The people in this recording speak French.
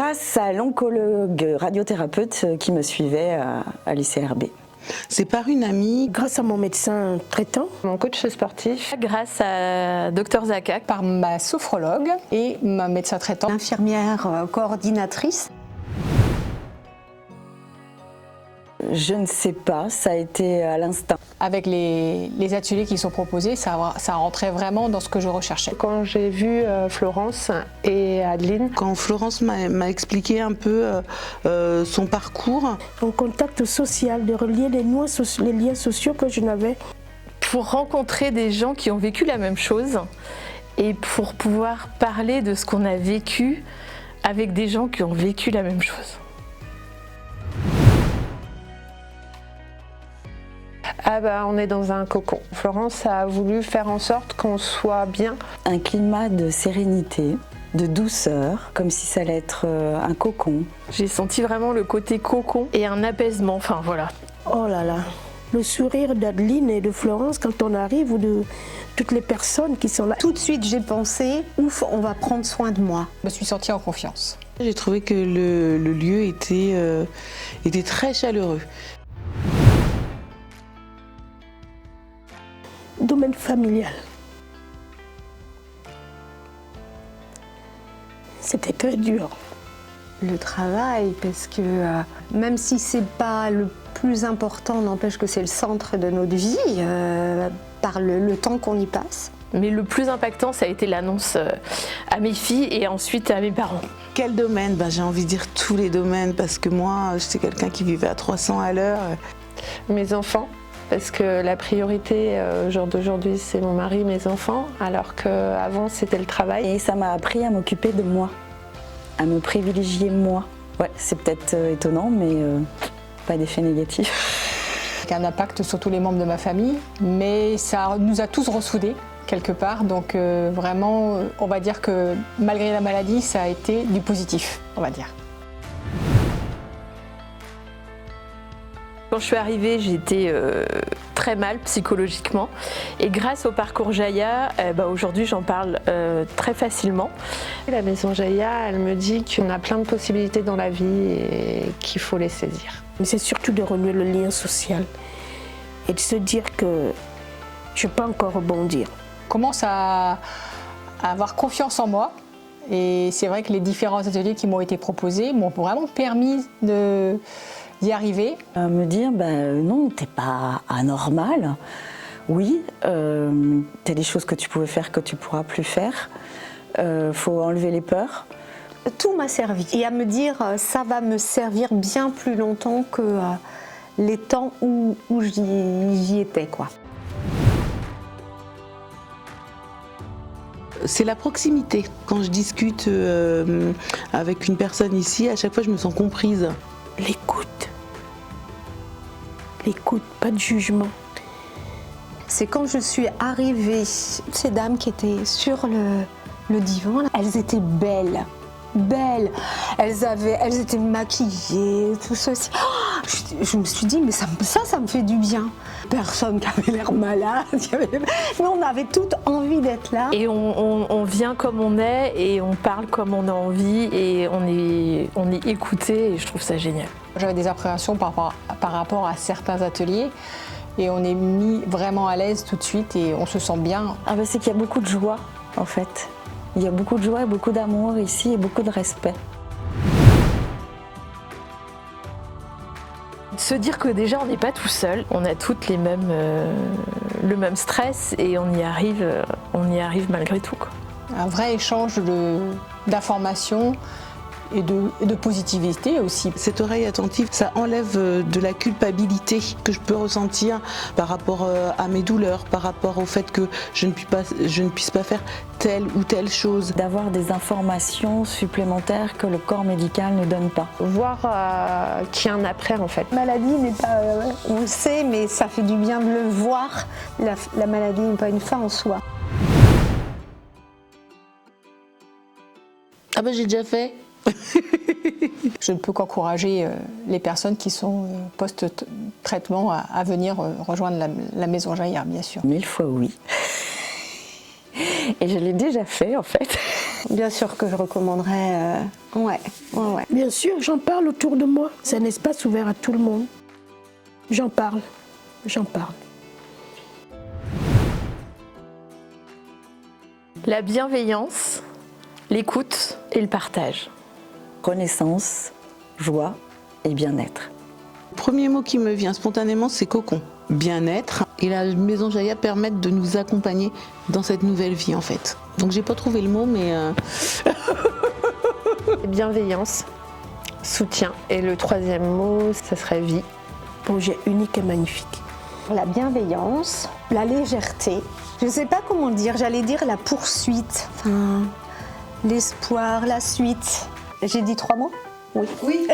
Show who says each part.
Speaker 1: grâce à l'oncologue radiothérapeute qui me suivait à l'ICRB.
Speaker 2: C'est par une amie.
Speaker 3: Grâce à mon médecin traitant.
Speaker 4: Mon coach sportif.
Speaker 5: Grâce à Dr Zaka.
Speaker 4: Par ma sophrologue et ma médecin traitant.
Speaker 6: L'infirmière coordinatrice.
Speaker 1: Je ne sais pas, ça a été à l'instinct.
Speaker 4: Avec les ateliers qui sont proposés, ça rentrait vraiment dans ce que je recherchais.
Speaker 7: Quand j'ai vu Florence et Adeline.
Speaker 2: Quand Florence m'a expliqué un peu son parcours.
Speaker 3: Un contact social, de relier les liens sociaux que je n'avais.
Speaker 5: Pour rencontrer des gens qui ont vécu la même chose et pour pouvoir parler de ce qu'on a vécu avec des gens qui ont vécu la même chose.
Speaker 7: On est dans un cocon. Florence a voulu faire en sorte qu'on soit bien.
Speaker 1: Un climat de sérénité, de douceur, comme si ça allait être un cocon.
Speaker 5: J'ai senti vraiment le côté cocon et un apaisement, enfin voilà.
Speaker 3: Oh là là, le sourire d'Adeline et de Florence quand on arrive, ou de toutes les personnes qui sont là.
Speaker 6: Tout de suite j'ai pensé, ouf, on va prendre soin de moi.
Speaker 4: Je me suis sentie en confiance.
Speaker 2: J'ai trouvé que le lieu était très chaleureux.
Speaker 3: Domaine familial. C'était très dur.
Speaker 6: Le travail, parce que même si c'est pas le plus important, n'empêche que c'est le centre de notre vie, par le temps qu'on y passe.
Speaker 5: Mais le plus impactant, ça a été l'annonce à mes filles et ensuite à mes parents.
Speaker 2: Quel domaine? J'ai envie de dire tous les domaines, parce que moi, j'étais quelqu'un qui vivait à 300 à l'heure.
Speaker 7: Mes enfants. Parce que la priorité au jour d'aujourd'hui, c'est mon mari, mes enfants, alors qu'avant, c'était le travail.
Speaker 1: Et ça m'a appris à m'occuper de moi, à me privilégier moi. Ouais, c'est peut-être étonnant, mais pas d'effet négatif.
Speaker 4: Un impact sur tous les membres de ma famille, mais ça nous a tous ressoudés quelque part. Donc vraiment, on va dire que malgré la maladie, ça a été du positif, on va dire.
Speaker 5: Quand je suis arrivée, j'étais très mal psychologiquement et grâce au parcours Jaya, aujourd'hui j'en parle très facilement.
Speaker 7: La maison Jaya, elle me dit qu'on a plein de possibilités dans la vie et qu'il faut les saisir.
Speaker 3: Mais c'est surtout de renouer le lien social et de se dire que je peux encore rebondir.
Speaker 4: Je commence à avoir confiance en moi et c'est vrai que les différents ateliers qui m'ont été proposés m'ont vraiment permis d'y arriver.
Speaker 1: Me dire, non, t'es pas anormal. Oui, t'as des choses que tu pouvais faire que tu pourras plus faire. Faut enlever les peurs.
Speaker 6: Tout m'a servi. Et à me dire, ça va me servir bien plus longtemps que les temps où j'y étais, quoi.
Speaker 2: C'est la proximité. Quand je discute avec une personne ici, à chaque fois, je me sens comprise.
Speaker 3: L'écoute. L'écoute, pas de jugement.
Speaker 6: C'est quand je suis arrivée, ces dames qui étaient sur le divan, là, elles étaient belles. Elles étaient maquillées, tout ceci. Oh, je me suis dit, mais ça me fait du bien. Personne qui avait l'air malade, mais on avait toutes envie d'être là.
Speaker 5: Et on vient comme on est et on parle comme on a envie et on est écouté et je trouve ça génial.
Speaker 4: J'avais des appréhensions par rapport à certains ateliers et on est mis vraiment à l'aise tout de suite et on se sent bien.
Speaker 1: C'est qu'il y a beaucoup de joie en fait. Il y a beaucoup de joie et beaucoup d'amour ici et beaucoup de respect.
Speaker 5: Se dire que déjà on n'est pas tout seul, on a toutes le même stress et on y arrive malgré tout, quoi.
Speaker 4: Un vrai échange d'informations et de positivité aussi.
Speaker 2: Cette oreille attentive, ça enlève de la culpabilité que je peux ressentir par rapport à mes douleurs, par rapport au fait que je ne puisse pas faire telle ou telle chose.
Speaker 1: D'avoir des informations supplémentaires que le corps médical ne donne pas.
Speaker 7: Voir qu'il y a un après en fait.
Speaker 6: La maladie n'est pas, on le sait, mais ça fait du bien de le voir. La maladie n'est pas une fin en soi.
Speaker 2: J'ai déjà fait.
Speaker 4: Je ne peux qu'encourager les personnes qui sont post-traitement à venir rejoindre la maison Jaya, bien sûr.
Speaker 1: 1000 fois oui. Et je l'ai déjà fait en fait.
Speaker 6: Bien sûr que je recommanderais. Ouais.
Speaker 3: Bien sûr, j'en parle autour de moi. C'est un espace ouvert à tout le monde. J'en parle.
Speaker 5: La bienveillance, l'écoute et le partage.
Speaker 1: Connaissance, joie et bien-être.
Speaker 2: Le premier mot qui me vient spontanément, c'est cocon. Bien-être. Et la maison Jaya permet de nous accompagner dans cette nouvelle vie en fait. Donc j'ai pas trouvé le mot, mais...
Speaker 7: Bienveillance, soutien. Et le troisième mot, ça serait vie.
Speaker 3: Projet unique et magnifique.
Speaker 6: La bienveillance, la légèreté. Je ne sais pas comment dire, j'allais dire la poursuite. Enfin, l'espoir, la suite. J'ai dit 3 mots ? Oui.